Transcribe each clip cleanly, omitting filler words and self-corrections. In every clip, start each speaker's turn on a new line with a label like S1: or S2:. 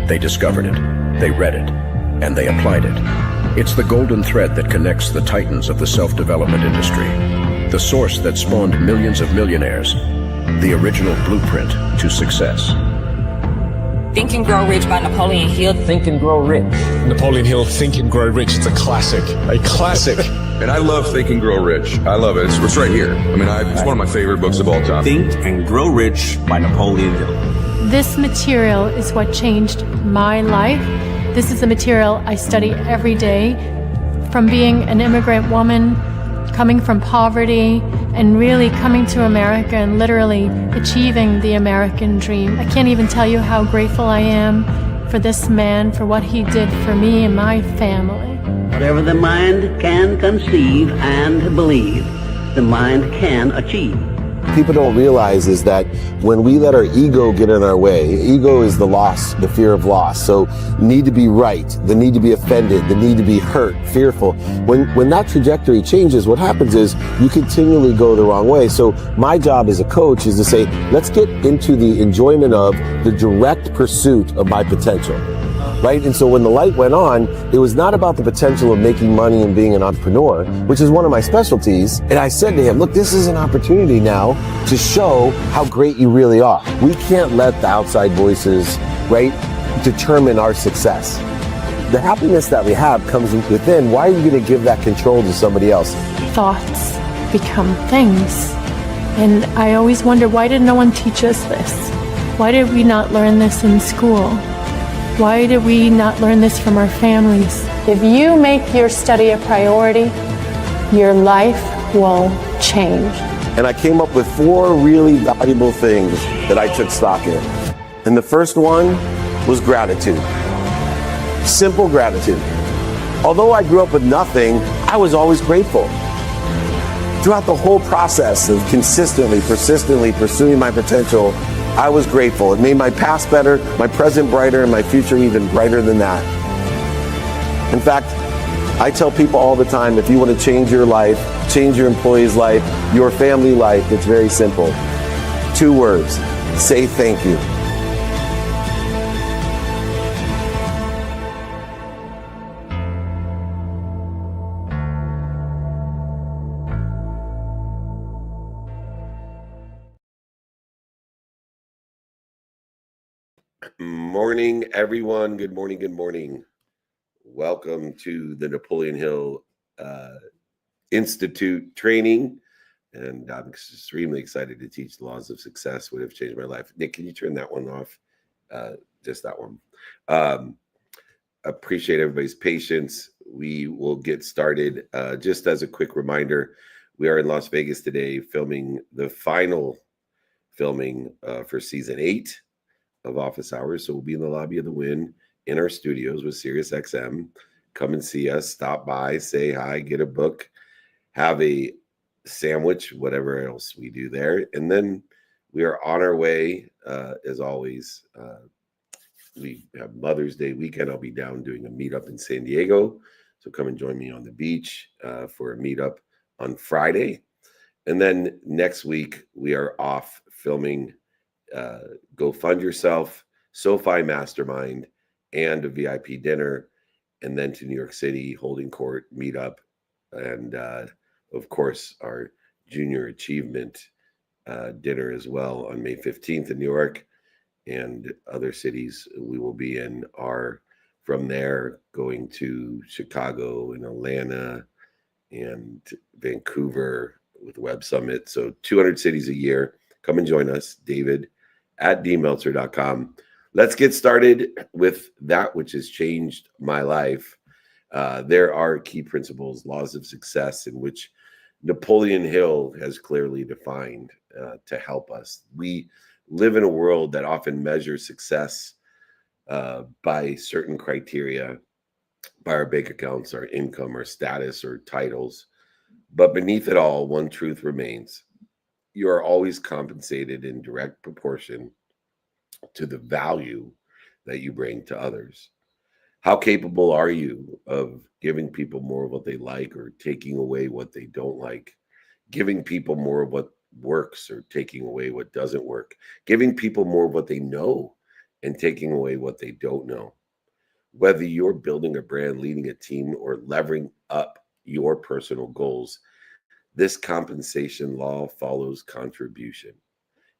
S1: They discovered it, they read it, and they applied it. It's the golden thread that connects the titans of the self-development industry, the source that spawned millions of millionaires, the original blueprint to success.
S2: Think and Grow Rich by Napoleon Hill.
S3: Think and Grow Rich.
S4: Napoleon Hill, Think and Grow Rich. It's a classic. A classic.
S5: And I love Think and Grow Rich. I love it. It's right here. I mean, it's one of my favorite books of all time.
S6: Think and Grow Rich by Napoleon Hill.
S7: This material is what changed my life. This is the material I study every day. From being an immigrant woman, coming from poverty, and really coming to America and literally achieving the American dream. I can't even tell you how grateful I am for this man, for what he did for me and my family.
S8: Whatever the mind can conceive and believe, the mind can achieve.
S9: People don't realize is that when we let our ego get in our way, ego is the loss, the fear of loss. So need to be right, the need to be offended, the need to be hurt, fearful. When that trajectory changes, what happens is you continually go the wrong way. So my job as a coach is to say, let's get into the enjoyment of the direct pursuit of my potential. Right? And so when the light went on, it was not about the potential of making money and being an entrepreneur, which is one of my specialties. And I said to him, look, this is an opportunity now to show how great you really are. We can't let the outside voices, right, determine our success. The happiness that we have comes within. Why are you going to give that control to somebody else?
S7: Thoughts become things. And I always wonder, why did no one teach us this? Why did we not learn this in school? Why did we not learn this from our families? If you make your study a priority, your life will change.
S9: And I came up with 4 really valuable things that I took stock in. And the first one was gratitude. Simple gratitude. Although I grew up with nothing, I was always grateful. Throughout the whole process of consistently, persistently pursuing my potential, I was grateful. It made my past better, my present brighter, and my future even brighter than that. In fact, I tell people all the time, if you want to change your life, change your employee's life, your family life, it's very simple. 2 words, say thank you.
S10: Morning, everyone. Good morning. Good morning. Welcome to the Napoleon Hill Institute training. And I'm extremely excited to teach the laws of success. Would have changed my life. Nick, can you turn that one off? Just that one. Appreciate everybody's patience. We will get started. Just as a quick reminder, we are in Las Vegas today filming the final filming for season 8 of Office Hours. So we'll be in the lobby of the Wynn in our studios with SiriusXM. Come and see us, stop by, say hi, get a book, have a sandwich, whatever else we do there. And then we are on our way, as always. We have Mother's Day weekend. I'll be down doing a meetup in San Diego. So come and join me on the beach for a meetup on Friday. And then next week, we are off filming Go Fund Yourself, SoFi Mastermind, and a VIP dinner, and then to New York City, holding court, meetup, and of course, our junior achievement dinner as well on May 15th in New York, and other cities we will be in are from there going to Chicago and Atlanta and Vancouver with Web Summit. So 200 cities a year. Come and join us, David at dmeltzer.com. Let's get started with that which has changed my life. There are key principles, laws of success, in which Napoleon Hill has clearly defined to help us. We live in a world that often measures success by certain criteria, by our bank accounts, our income, our status, or titles. But beneath it all, one truth remains. You are always compensated in direct proportion to the value that you bring to others. How capable are you of giving people more of what they like or taking away what they don't like? Giving people more of what works or taking away what doesn't work? Giving people more of what they know and taking away what they don't know. Whether you're building a brand, leading a team, or levering up your personal goals, this compensation law follows contribution.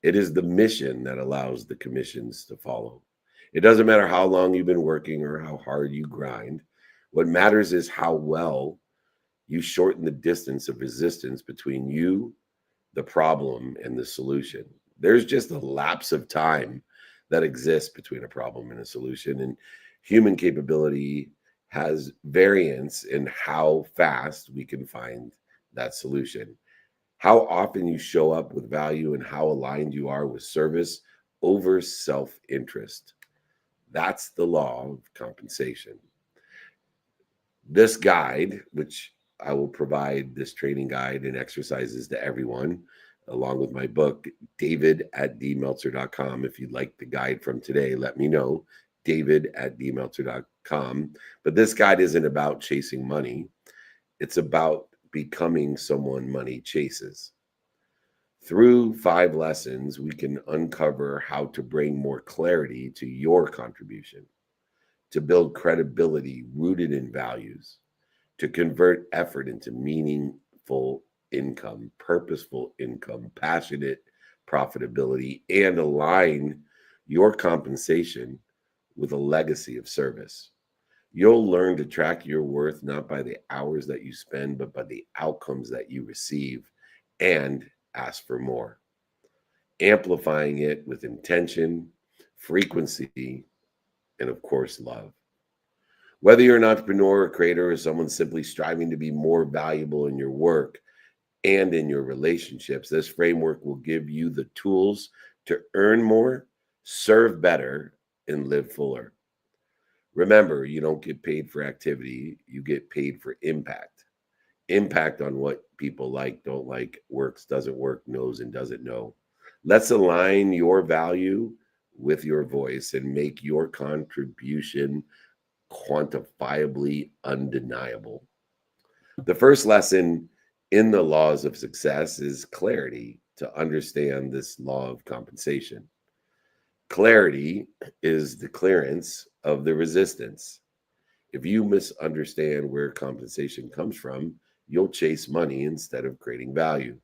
S10: It is the mission that allows the commissions to follow. It doesn't matter how long you've been working or how hard you grind. What matters is how well you shorten the distance of resistance between you, the problem, and the solution. There's just a lapse of time that exists between a problem and a solution. And human capability has variance in how fast we can find that solution. How often you show up with value and how aligned you are with service over self-interest. That's the law of compensation. This guide, which I will provide this training guide and exercises to everyone, along with my book, david@dmeltzer.com. If you'd like the guide from today, let me know, david@dmeltzer.com. But this guide isn't about chasing money. It's about becoming someone money chases. Through 5 lessons, we can uncover how to bring more clarity to your contribution, to build credibility rooted in values, to convert effort into meaningful income, purposeful income, passionate profitability, and align your compensation with a legacy of service. You'll learn to track your worth not by the hours that you spend, but by the outcomes that you receive, and ask for more, amplifying it with intention, frequency, and of course, love. Whether you're an entrepreneur, a creator, or someone simply striving to be more valuable in your work and in your relationships, this framework will give you the tools to earn more, serve better, and live fuller. Remember, you don't get paid for activity, you get paid for impact. Impact on what people like, don't like, works, doesn't work, knows, and doesn't know. Let's align your value with your voice and make your contribution quantifiably undeniable. The first lesson in the laws of success is clarity, to understand this law of compensation. Clarity is the clearance of the resistance. If you misunderstand where compensation comes from, you'll chase money instead of creating value.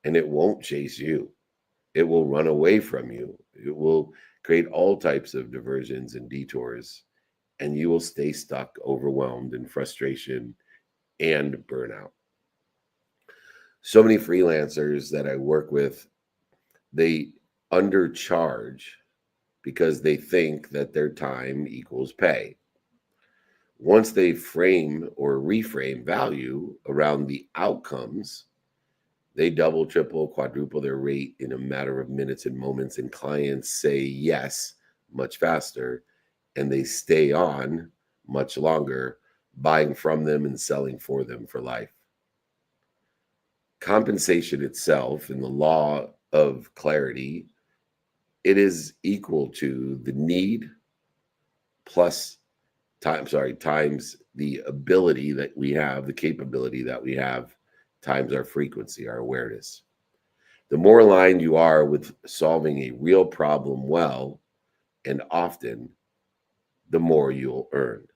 S10: And it won't chase you. It will run away from you. It will create all types of diversions and detours, and you will stay stuck, overwhelmed in frustration and burnout. So many freelancers that I work with, they undercharge because they think that their time equals pay. Once they frame or reframe value around the outcomes, they double, triple, quadruple their rate in a matter of minutes and moments, and clients say yes much faster, and they stay on much longer, buying from them and selling for them for life. Compensation itself, in the law of clarity, it is equal to the need plus times the ability that we have, the capability that we have, times our frequency, our awareness. The more aligned you are with solving a real problem well and often, the more you'll earn.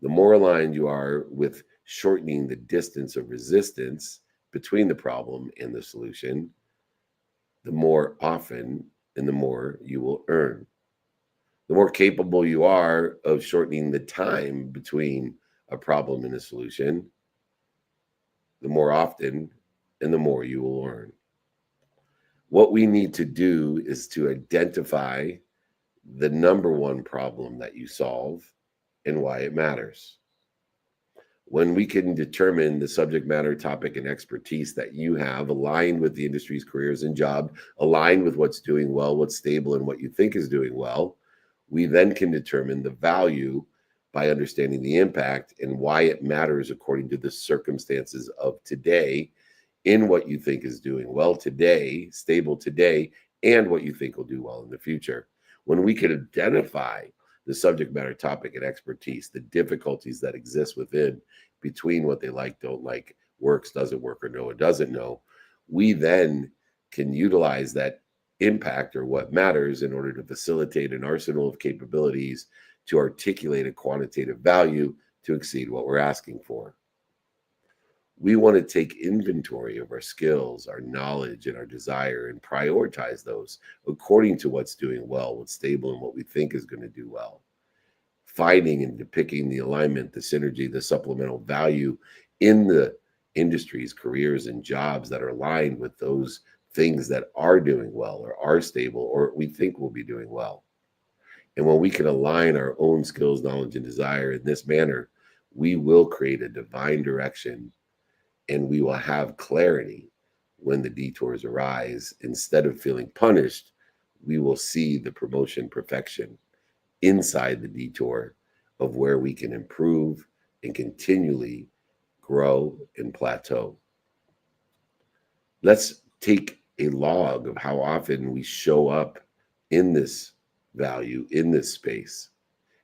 S10: The more aligned you are with shortening the distance of resistance between the problem and the solution, the more often and the more you will earn. The more capable you are of shortening the time between a problem and a solution, the more often and the more you will earn. What we need to do is to identify the number one problem that you solve and why it matters. When we can determine the subject matter, topic, and expertise that you have aligned with the industry's careers and job, aligned with what's doing well, what's stable, and what you think is doing well, we then can determine the value by understanding the impact and why it matters according to the circumstances of today in what you think is doing well today, stable today, and what you think will do well in the future. When we can identify the subject matter, topic, and expertise, the difficulties that exist within between what they like, don't like, works, doesn't work, or know or doesn't know, we then can utilize that impact or what matters in order to facilitate an arsenal of capabilities to articulate a quantitative value to exceed what we're asking for. We want to take inventory of our skills, our knowledge, and our desire and prioritize those according to what's doing well, what's stable, and what we think is going to do well. Finding and depicting the alignment, the synergy, the supplemental value in the industries, careers, and jobs that are aligned with those things that are doing well or are stable or we think will be doing well. And when we can align our own skills, knowledge, and desire in this manner, we will create a divine direction and we will have clarity when the detours arise. Instead of feeling punished, we will see the promotion perfection inside the detour of where we can improve and continually grow and plateau. Let's take a log of how often we show up in this value, in this space,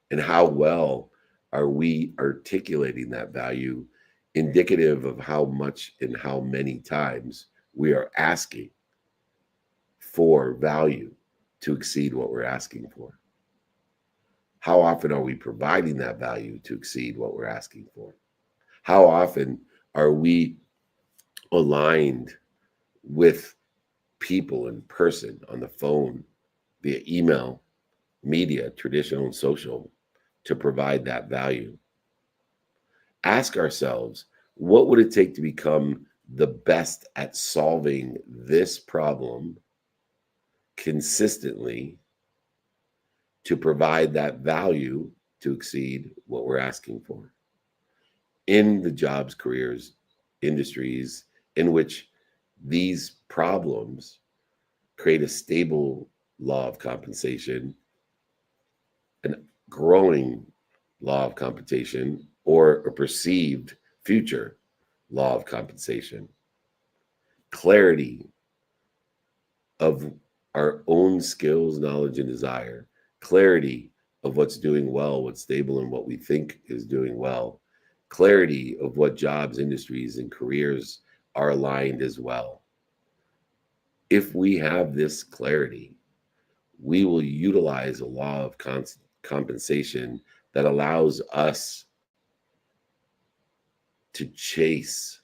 S10: and how well are we articulating that value, indicative of how much and how many times we are asking for value to exceed what we're asking for. How often are we providing that value to exceed what we're asking for? How often are we aligned with people in person, on the phone, via email, media, traditional and social, to provide that value? Ask ourselves, what would it take to become the best at solving this problem consistently to provide that value to exceed what we're asking for in the jobs, careers, industries in which these problems create a stable law of compensation, an growing law of compensation, or a perceived future law of compensation. Clarity of our own skills, knowledge, and desire. Clarity of what's doing well, what's stable, and what we think is doing well. Clarity of what jobs, industries, and careers are aligned as well. If we have this clarity, we will utilize a law of compensation that allows us to chase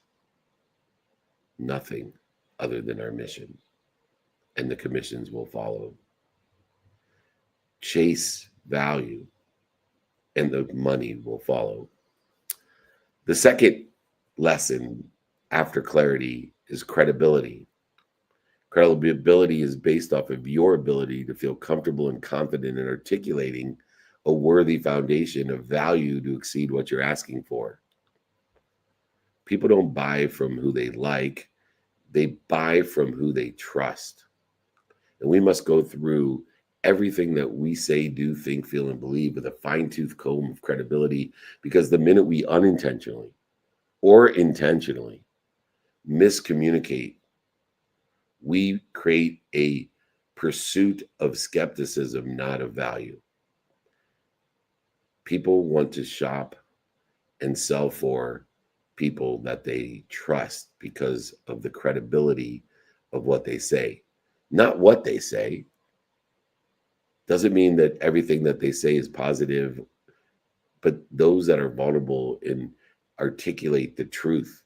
S10: nothing other than our mission, and the commissions will follow. Chase value, and the money will follow. The second lesson after clarity is credibility. Credibility is based off of your ability to feel comfortable and confident in articulating a worthy foundation of value to exceed what you're asking for. People don't buy from who they like, they buy from who they trust. And we must go through everything that we say, do, think, feel, and believe with a fine-tooth comb of credibility, because the minute we unintentionally or intentionally miscommunicate, we create a pursuit of skepticism, not of value. People want to shop and sell for people that they trust because of the credibility of what they say, not what they say. Doesn't mean that everything that they say is positive, but those that are vulnerable and articulate the truth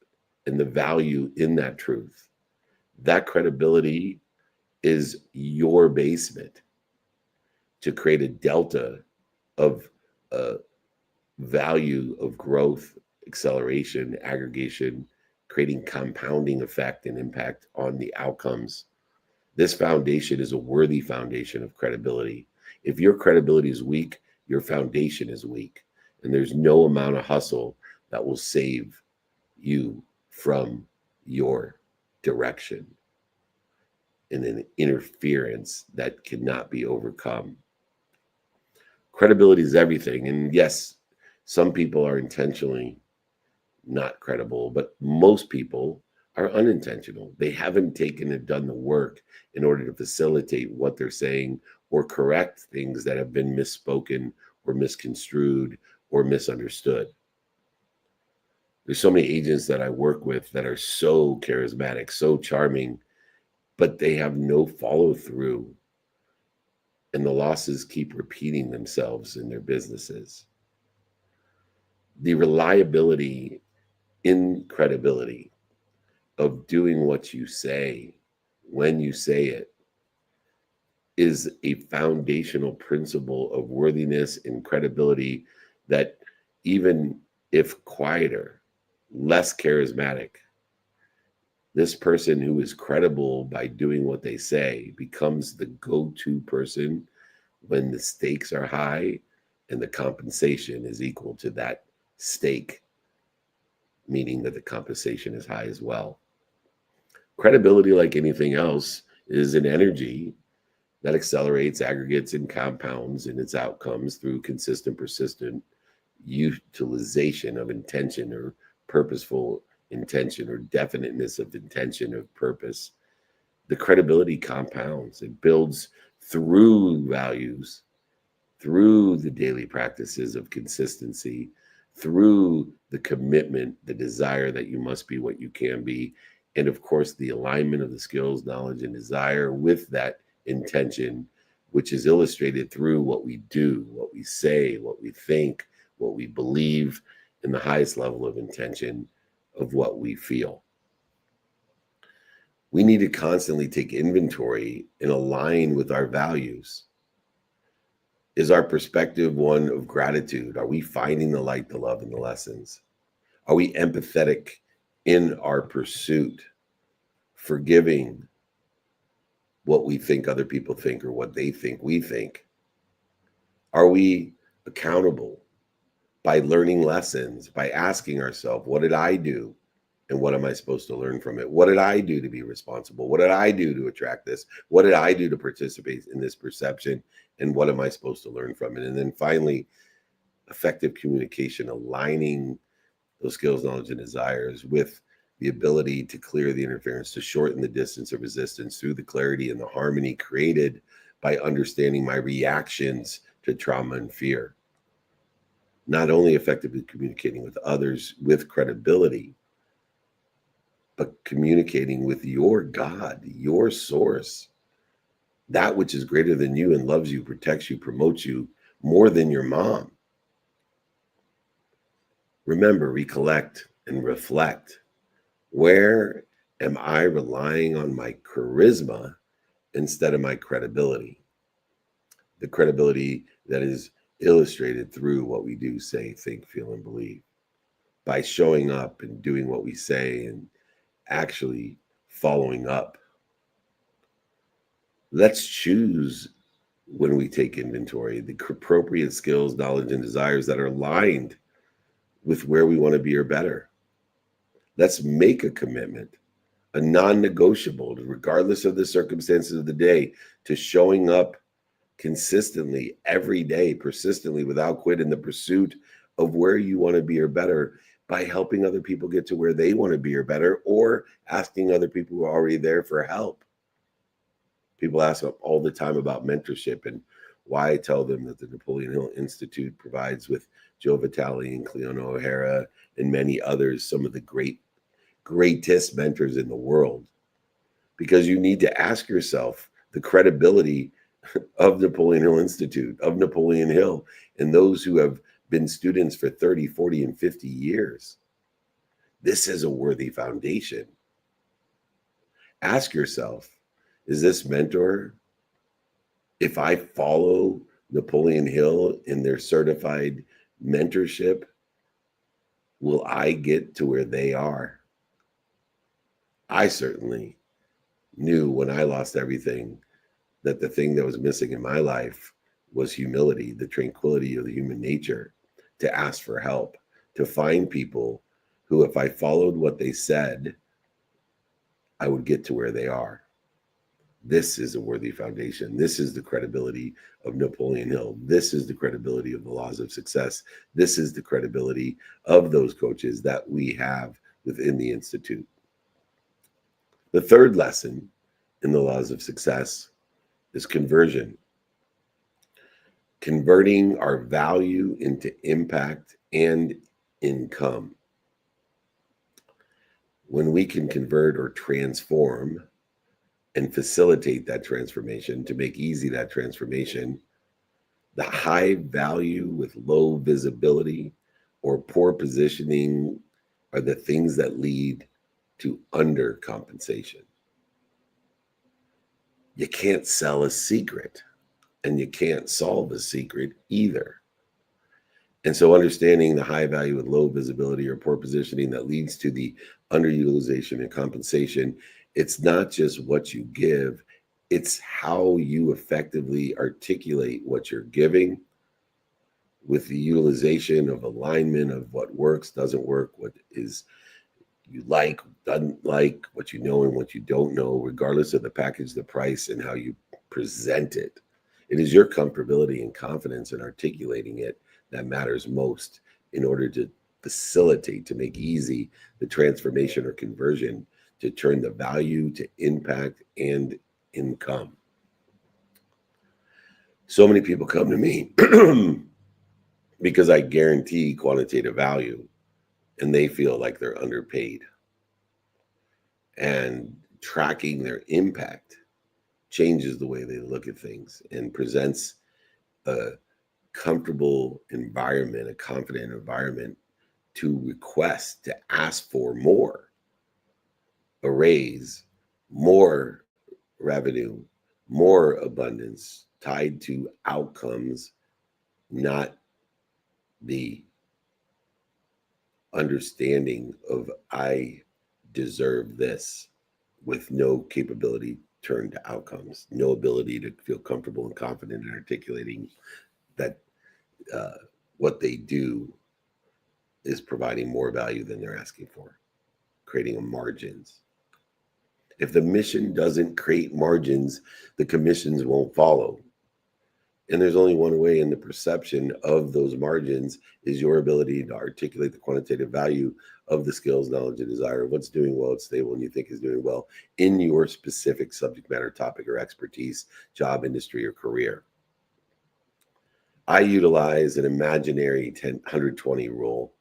S10: and the value in that truth, that credibility is your basement to create a delta of value, of growth, acceleration, aggregation, creating compounding effect and impact on the outcomes. This foundation is a worthy foundation of credibility. If your credibility is weak, your foundation is weak, and there's no amount of hustle that will save you from your direction and an interference that cannot be overcome. Credibility is everything. And yes, some people are intentionally not credible, but most people are unintentional. They haven't taken and done the work in order to facilitate what they're saying or correct things that have been misspoken or misconstrued or misunderstood. There's so many agents that I work with that are so charismatic, so charming, but they have no follow through, and the losses keep repeating themselves in their businesses. The reliability in credibility of doing what you say when you say it is a foundational principle of worthiness and credibility that, even if quieter, less charismatic, this person who is credible by doing what they say becomes the go-to person when the stakes are high and the compensation is equal to that stake, meaning that the compensation is high as well. Credibility, like anything else, is an energy that accelerates, aggregates, and compounds in its outcomes through consistent, persistent utilization of intention, or purposeful intention, or definiteness of intention, of purpose. The credibility compounds. It builds through values, through the daily practices of consistency, through the commitment, the desire that you must be what you can be, and of course, the alignment of the skills, knowledge, and desire with that intention, which is illustrated through what we do, what we say, what we think, what we believe, and the highest level of intention of what we feel. We need to constantly take inventory and align with our values. Is our perspective one of gratitude? Are we finding the light, the love, and the lessons? Are we empathetic in our pursuit, forgiving what we think other people think or what they think we think? Are we accountable by learning lessons, by asking ourselves, what did I do? And what am I supposed to learn from it? What did I do to be responsible? What did I do to attract this? What did I do to participate in this perception? And what am I supposed to learn from it? And then finally, effective communication, aligning those skills, knowledge, and desires with the ability to clear the interference, to shorten the distance of resistance through the clarity and the harmony created by understanding my reactions to trauma and fear. Not only effectively communicating with others with credibility, but communicating with your God, your source, that which is greater than you and loves you, protects you, promotes you more than your mom. Remember, recollect, and reflect. Where am I relying on my charisma instead of my credibility? The credibility that is illustrated through what we do, say, think, feel, and believe. By showing up and doing what we say and actually following up. Let's choose, when we take inventory, the appropriate skills, knowledge, and desires that are aligned with where we want to be or better. Let's make a commitment, a non-negotiable, regardless of the circumstances of the day, to showing up consistently every day, persistently, without quit, in the pursuit of where you want to be or better, by helping other people get to where they want to be or better, or asking other people who are already there for help. People ask all the time about mentorship and why I tell them that the Napoleon Hill Institute provides, with Joe Vitale and Cleona O'Hara and many others, some of the greatest mentors in the world. Because you need to ask yourself the credibility of Napoleon Hill Institute, of Napoleon Hill, and those who have been students for 30, 40, and 50 years. This is a worthy foundation. Ask yourself, is this mentor, if I follow Napoleon Hill in their certified mentorship, will I get to where they are? I certainly knew when I lost everything that the thing that was missing in my life was humility, the tranquility of the human nature, to ask for help, to find people who, if I followed what they said, I would get to where they are. This is a worthy foundation. This is the credibility of Napoleon Hill. This is the credibility of the laws of success. This is the credibility of those coaches that we have within the Institute. The third lesson in the laws of success is conversion. Converting our value into impact and income. When we can convert or transform and facilitate that transformation, to make easy that transformation. The high value with low visibility or poor positioning are the things that lead to undercompensation. You can't sell a secret, and you can't solve a secret either. And so understanding the high value with low visibility or poor positioning that leads to the underutilization and compensation, it's not just what you give, it's how you effectively articulate what you're giving with the utilization of alignment of what works, doesn't work, what is you like, doesn't like, what you know and what you don't know, regardless of the package, the price, and how you present it. It is your comfortability and confidence in articulating it that matters most in order to facilitate, to make easy the transformation or conversion, to turn the value to impact and income. So many people come to me because I guarantee quantitative value, and they feel like they're underpaid. And tracking their impact changes the way they look at things and presents a comfortable environment, a confident environment to request, to ask for more, a raise, more revenue, more abundance tied to outcomes, not the understanding of I deserve this with no capability turned to outcomes, no ability to feel comfortable and confident in articulating that what they do is providing more value than they're asking for, creating margins. If the mission doesn't create margins, the commissions won't follow. And there's only one way, in the perception of those margins is your ability to articulate the quantitative value of the skills, knowledge, and desire, what's doing well, it's stable, and you think is doing well in your specific subject matter, topic, or expertise, job, industry, or career. I utilize an imaginary 120 rule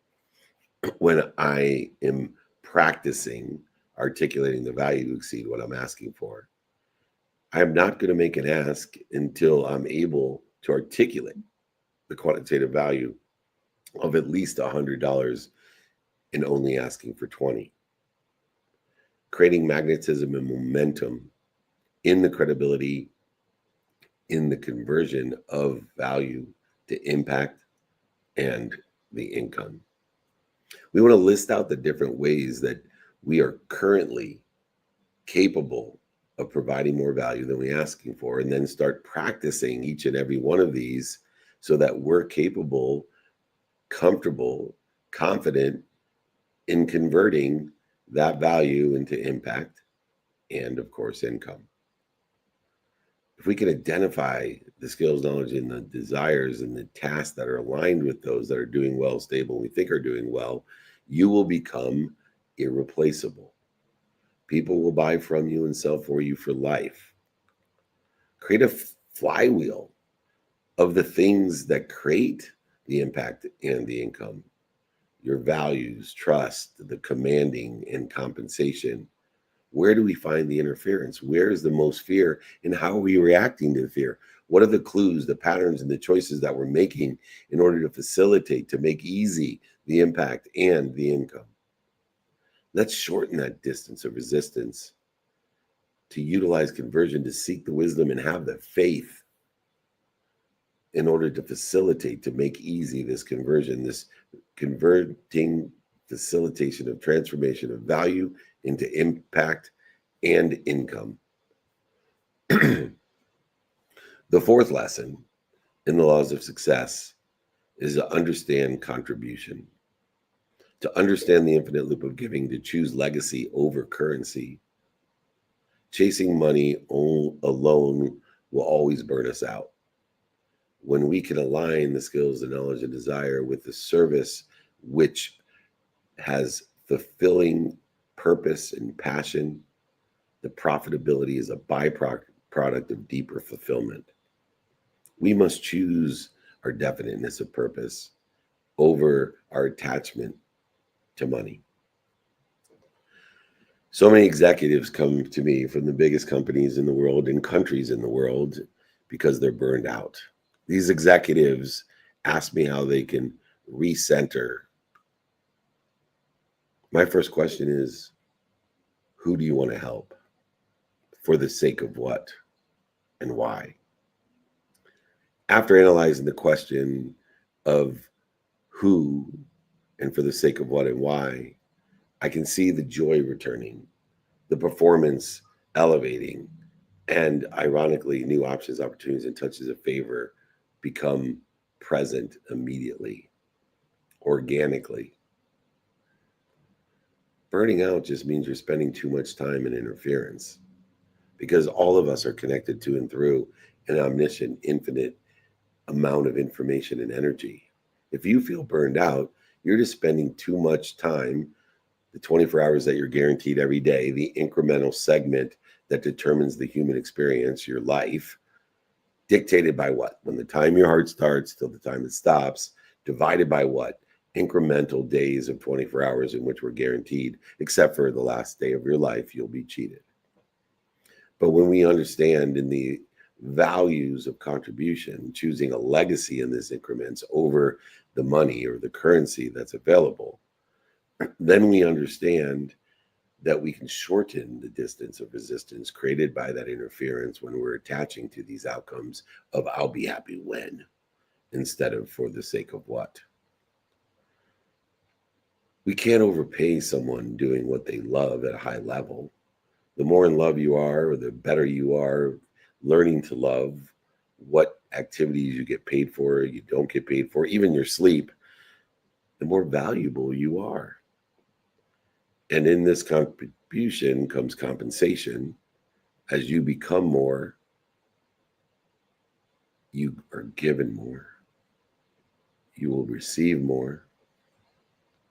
S10: when I am practicing articulating the value to exceed what I'm asking for. I'm not going to make an ask until I'm able to articulate the quantitative value of at least $100 and only asking for 20. Creating magnetism and momentum in the credibility, in the conversion of value to impact and the income. We want to list out the different ways that we are currently capable of providing more value than we're asking for, and then start practicing each and every one of these so that we're capable, comfortable, confident in converting that value into impact and, of course, income. If we can identify the skills, knowledge, and the desires and the tasks that are aligned with those that are doing well, stable, we think are doing well, you will become irreplaceable. People will buy from you and sell for you for life. Create a flywheel of the things that create the impact and the income. Your values, trust, the commanding, and compensation. Where do we find the interference? Where is the most fear, and how are we reacting to the fear? What are the clues, the patterns, and the choices that we're making in order to facilitate, to make easy the impact and the income? Let's shorten that distance of resistance to utilize conversion, to seek the wisdom and have the faith in order to facilitate, to make easy this conversion, this converting facilitation of transformation of value into impact and income. The fourth lesson in the laws of success is to understand contribution, to understand the infinite loop of giving, to choose legacy over currency. Chasing money alone will always burn us out. When we can align the skills, the knowledge, and desire with the service, which has fulfilling purpose and passion, the profitability is a byproduct of deeper fulfillment. We must choose our definiteness of purpose over our attachment to money. So many executives come to me from the biggest companies in the world and countries in the world because they're burned out. These executives ask me how they can recenter. My first question is, who do you want to help? For the sake of what and why? After analyzing the question of who and for the sake of what and why, I can see the joy returning, the performance elevating, and ironically, new options, opportunities, and touches of favor become present immediately, organically. Burning out just means you're spending too much time in interference, because all of us are connected to and through an omniscient, infinite amount of information and energy. If you feel burned out, you're just spending too much time, the 24 hours that you're guaranteed every day, the incremental segment that determines the human experience, your life, dictated by what? When the time your heart starts till the time it stops, divided by what? Incremental days of 24 hours in which we're guaranteed, except for the last day of your life, you'll be cheated. But when we understand in the values of contribution, choosing a legacy in this increments over the money or the currency that's available, then we understand that we can shorten the distance of resistance created by that interference when we're attaching to these outcomes of I'll be happy when, instead of for the sake of what. We can't overpay someone doing what they love at a high level. The more in love you are, or the better you are learning to love, what activities you get paid for, you don't get paid for, even your sleep, the more valuable you are. And in this contribution comes compensation. As you become more, you are given more. You will receive more,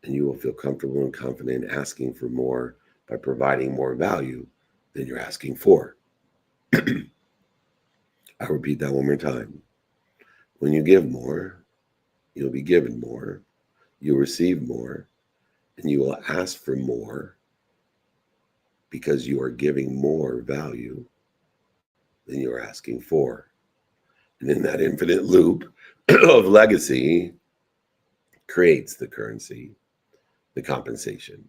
S10: and you will feel comfortable and confident asking for more by providing more value than you're asking for. I'll repeat that one more time. When you give more, you'll be given more, you'll receive more, and you will ask for more because you are giving more value than you're asking for. And in that infinite loop of legacy creates the currency, the compensation.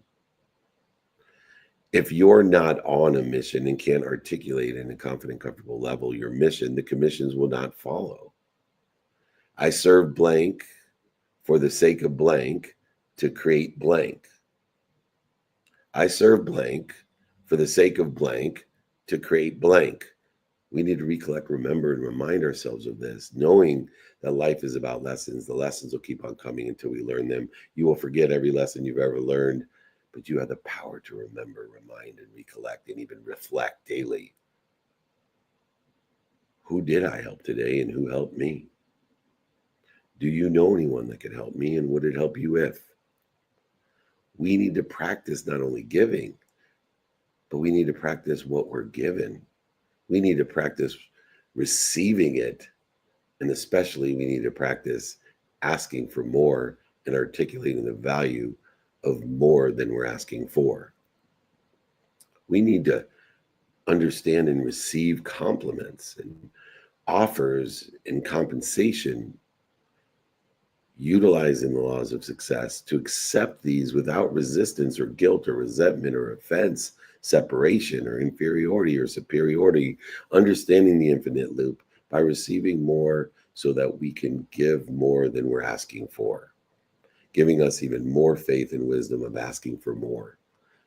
S10: If you're not on a mission and can't articulate in a confident, comfortable level your mission, the commissions will not follow. I serve blank for the sake of blank to create blank. I serve blank for the sake of blank to create blank. We need to recollect, remember, and remind ourselves of this, knowing that life is about lessons. The lessons will keep on coming until we learn them. You will forget every lesson you've ever learned, but you have the power to remember, remind, and recollect, and even reflect daily. Who did I help today, and who helped me? Do you know anyone that could help me, and would it help you if? We need to practice not only giving, but we need to practice what we're given. We need to practice receiving it, and especially we need to practice asking for more and articulating the value of more than we're asking for. We need to understand and receive compliments and offers and compensation, utilizing the laws of success to accept these without resistance or guilt or resentment or offense, separation or inferiority or superiority, understanding the infinite loop by receiving more so that we can give more than we're asking for, giving us even more faith and wisdom of asking for more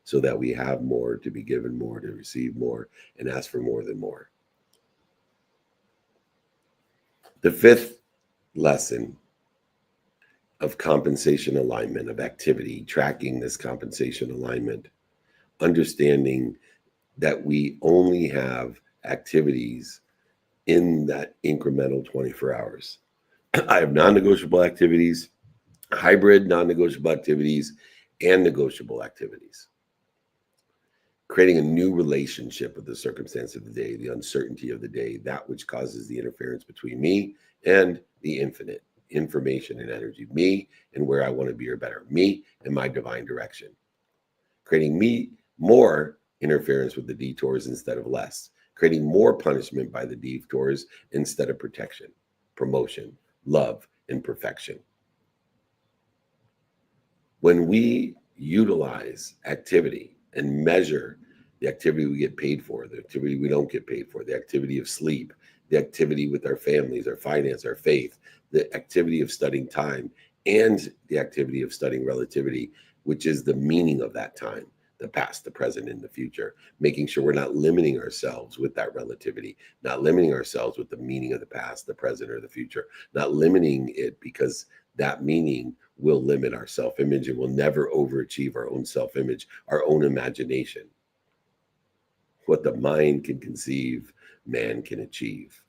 S10: so that we have more to be given more, to receive more, and ask for more than more. The fifth lesson of compensation alignment, of activity, tracking this compensation alignment, understanding that we only have activities in that incremental 24 hours. I have non-negotiable activities, hybrid non-negotiable activities, and negotiable activities. Creating a new relationship with the circumstance of the day, the uncertainty of the day, that which causes the interference between me and the infinite information and energy, me and where I want to be or better, me and my divine direction. Creating me more interference with the detours instead of less, creating more punishment by the detours instead of protection, promotion, love, and perfection. When we utilize activity and measure the activity we get paid for, the activity we don't get paid for, the activity of sleep, the activity with our families, our finance, our faith, the activity of studying time, and the activity of studying relativity, which is the meaning of that time, the past, the present, and the future, making sure we're not limiting ourselves with that relativity, not limiting ourselves with the meaning of the past, the present, or the future, not limiting it because that meaning will limit our self-image and will never overachieve our own self-image, our own imagination. What the mind can conceive, man can achieve.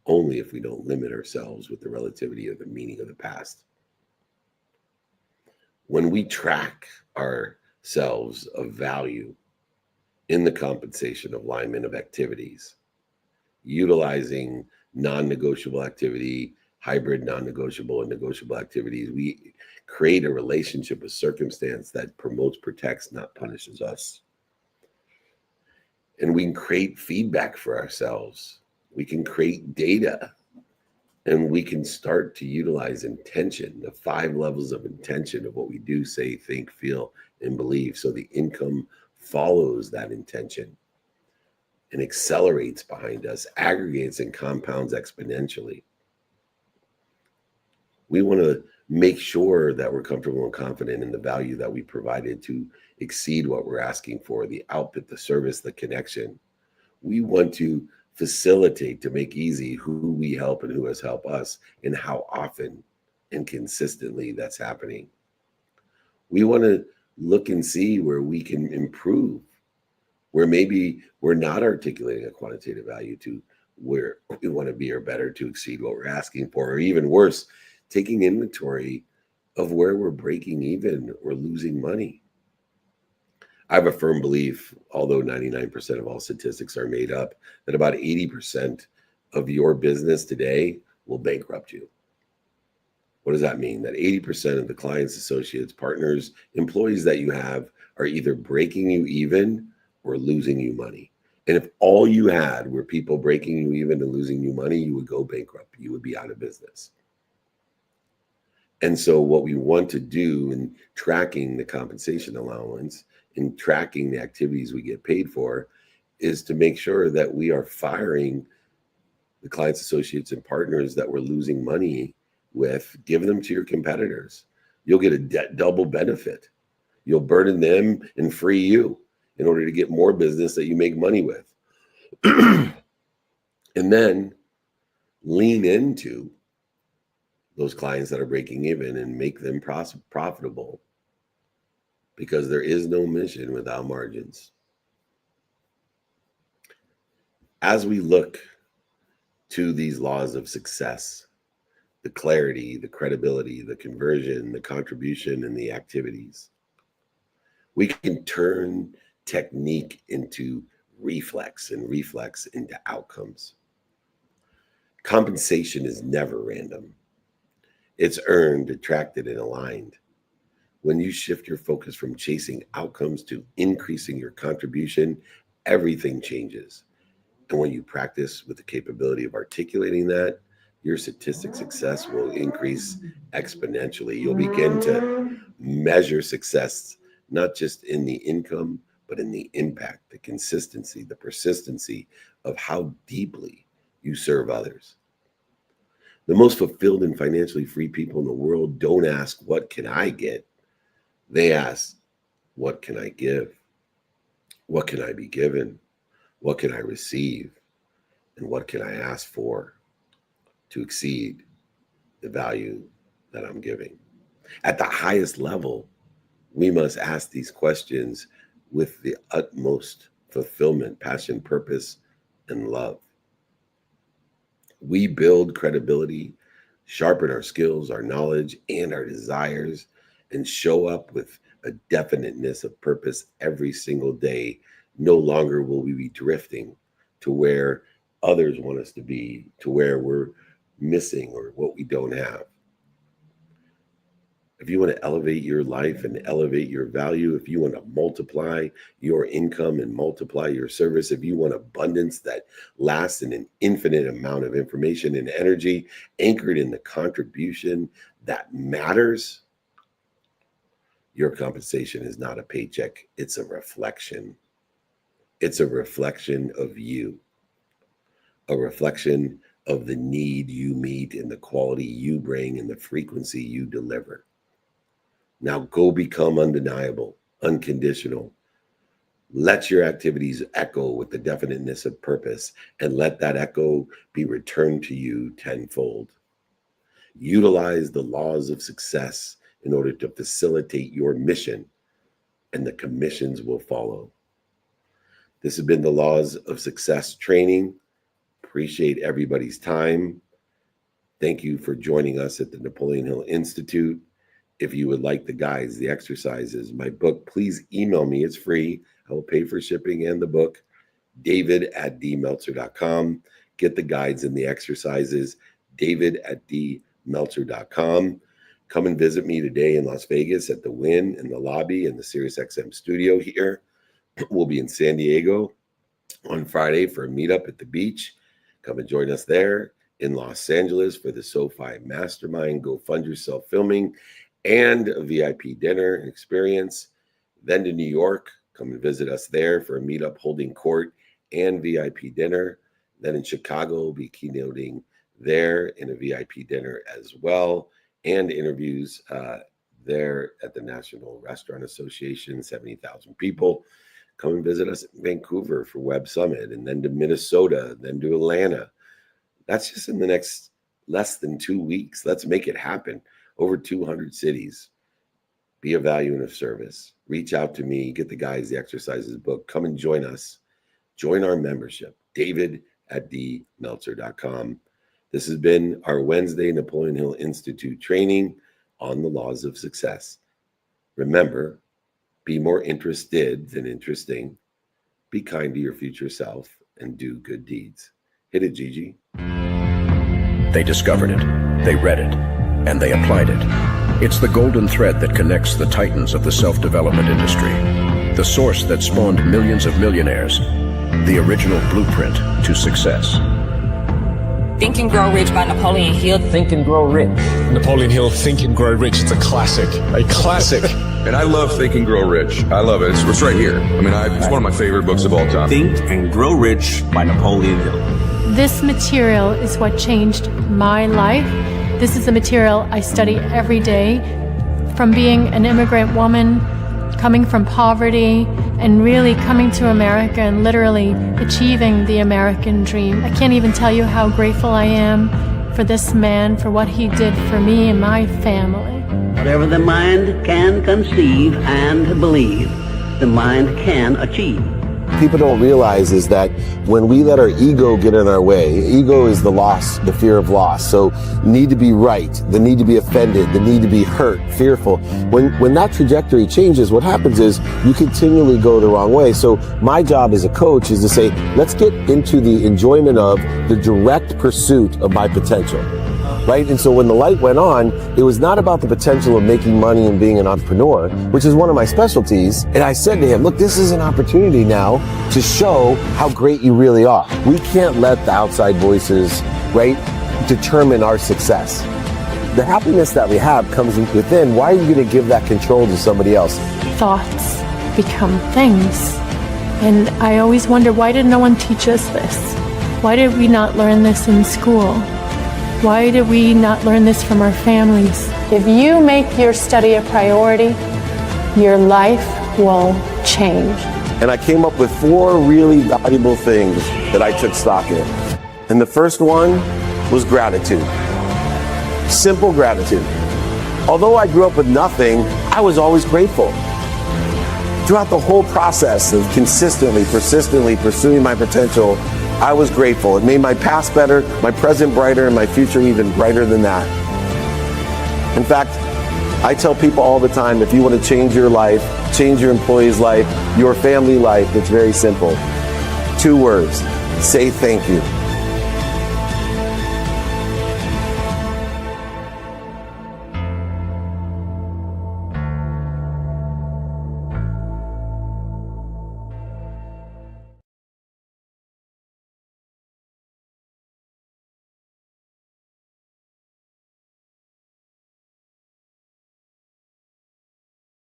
S10: Only if we don't limit ourselves with the relativity of the meaning of the past. When we track ourselves of value in the compensation alignment of activities, utilizing non-negotiable activity, hybrid non-negotiable and negotiable activities, we create a relationship with circumstance that promotes, protects, not punishes us. And we can create feedback for ourselves. We can create data, and we can start to utilize intention, the 5 levels of intention of what we do, say, think, feel, and believe. So the income follows that intention and accelerates behind us, aggregates and compounds exponentially. We want to make sure that we're comfortable and confident in the value that we provided to exceed what we're asking for, the output, the service, the connection. We want to facilitate, to make easy who we help and who has helped us and how often and consistently that's happening. We want to look and see where we can improve, where maybe we're not articulating a quantitative value to where we want to be or better to exceed what we're asking for, or even worse, taking inventory of where we're breaking even or losing money. I have a firm belief, although 99% of all statistics are made up, that about 80% of your business today will bankrupt you. What does that mean? That 80% of the clients, associates, partners, employees that you have are either breaking you even or losing you money. And if all you had were people breaking you even and losing you money, you would go bankrupt. You would be out of business. And so what we want to do in tracking the compensation allowance, in tracking the activities we get paid for, is to make sure that we are firing the clients, associates, and partners that we're losing money with. Give them to your competitors. You'll get a double benefit. You'll burden them and free you in order to get more business that you make money with. And then lean into those clients that are breaking even and make them profitable, because there is no mission without margins. As we look to these laws of success, the clarity, the credibility, the conversion, the contribution, and the activities, we can turn technique into reflex and reflex into outcomes. Compensation is never random. It's earned, attracted, and aligned. When you shift your focus from chasing outcomes to increasing your contribution, everything changes. And when you practice with the capability of articulating that, your statistic success will increase exponentially. You'll begin to measure success, not just in the income, but in the impact, the consistency, the persistency of how deeply you serve others. The most fulfilled and financially free people in the world don't ask, what can I get? They ask, what can I give? What can I be given? What can I receive? And what can I ask for to exceed the value that I'm giving? At the highest level, we must ask these questions with the utmost fulfillment, passion, purpose, and love. We build credibility, sharpen our skills, our knowledge, and our desires, and show up with a definiteness of purpose every single day. No longer will we be drifting to where others want us to be, to where we're missing or what we don't have. if you want to elevate your life and elevate your value, if you want to multiply your income and multiply your service, if you want abundance that lasts in an infinite amount of information and energy anchored in the contribution that matters, your compensation is not a paycheck. It's a reflection. It's a reflection of you, a reflection of the need you meet and the quality you bring and the frequency you deliver. Now go become undeniable, unconditional. Let your activities echo with the definiteness of purpose, and let that echo be returned to you tenfold. Utilize the laws of success in order to facilitate your mission, and the commissions will follow. This has been the Laws of Success training. Appreciate everybody's time. Thank you for joining us at the Napoleon Hill Institute. If you would like the guides, the exercises, my book, please email me. It's free. I will pay for shipping and the book. David@dmeltzer.com. Get the guides and the exercises. David@dmeltzer.com. Come and visit me today in Las Vegas at the Wynn in the lobby in the SiriusXM studio here. We'll be in San Diego on Friday for a meetup at the beach. Come and join us there. In Los Angeles for the SoFi Mastermind. Go fund yourself filming and a VIP dinner experience. Then to New York, come and visit us there for a meetup holding court and VIP dinner. Then in Chicago, we'll be keynoting there in a VIP dinner as well, and interviews there at the National Restaurant Association, 70,000 people. Come and visit us in Vancouver for Web Summit, and then to Minnesota, then to Atlanta. That's just in the next less than 2 weeks. Let's make it happen. Over 200 cities. Be of value and of service. Reach out to me. Get the guides, the exercises book. Come and join us. Join our membership. David@dmeltzer.com. This has been our Wednesday Napoleon Hill Institute training on the laws of success. Remember, be more interested than interesting. Be kind to your future self and do good deeds. Hit it, Gigi.
S1: They discovered it, they read it, and they applied it. It's the golden thread that connects the titans of the self-development industry, the source that spawned millions of millionaires, the original blueprint to success.
S2: Think and Grow Rich by Napoleon Hill.
S6: Think and Grow Rich.
S4: Napoleon Hill, Think and Grow Rich. It's a classic. A classic.
S5: And I love Think and Grow Rich. I love it. It's right here. I mean, it's one of my favorite books of all time.
S6: Think and Grow Rich by Napoleon Hill.
S7: This material is what changed my life. This is the material I study every day. From being an immigrant woman, coming from poverty, and really coming to America and literally achieving the American dream. I can't even tell you how grateful I am for this man, for what he did for me and my family.
S8: Whatever the mind can conceive and believe, the mind can achieve.
S9: People don't realize is that when we let our ego get in our way, ego is the loss, the fear of loss. So need to be right, the need to be offended, the need to be hurt, fearful. When that trajectory changes, what happens is you continually go the wrong way. So my job as a coach is to say, let's get into the enjoyment of the direct pursuit of my potential. Right? And so when the light went on, it was not about the potential of making money and being an entrepreneur, which is one of my specialties. And I said to him, look, this is an opportunity now to show how great you really are. We can't let the outside voices, right, determine our success. The happiness that we have comes within. Why are you going to give that control to somebody else?
S7: Thoughts become things. And I always wonder, why did no one teach us this? Why did we not learn this in school? Why did we not learn this from our families? If you make your study a priority, your life will change.
S9: And I came up with 4 really valuable things that I took stock in. And the first one was gratitude. Simple gratitude. Although I grew up with nothing, I was always grateful. Throughout the whole process of consistently, persistently pursuing my potential, I was grateful. It made my past better, my present brighter, and my future even brighter than that. In fact, I tell people all the time, if you want to change your life, change your employee's life, your family life, it's very simple. 2 words, say thank you.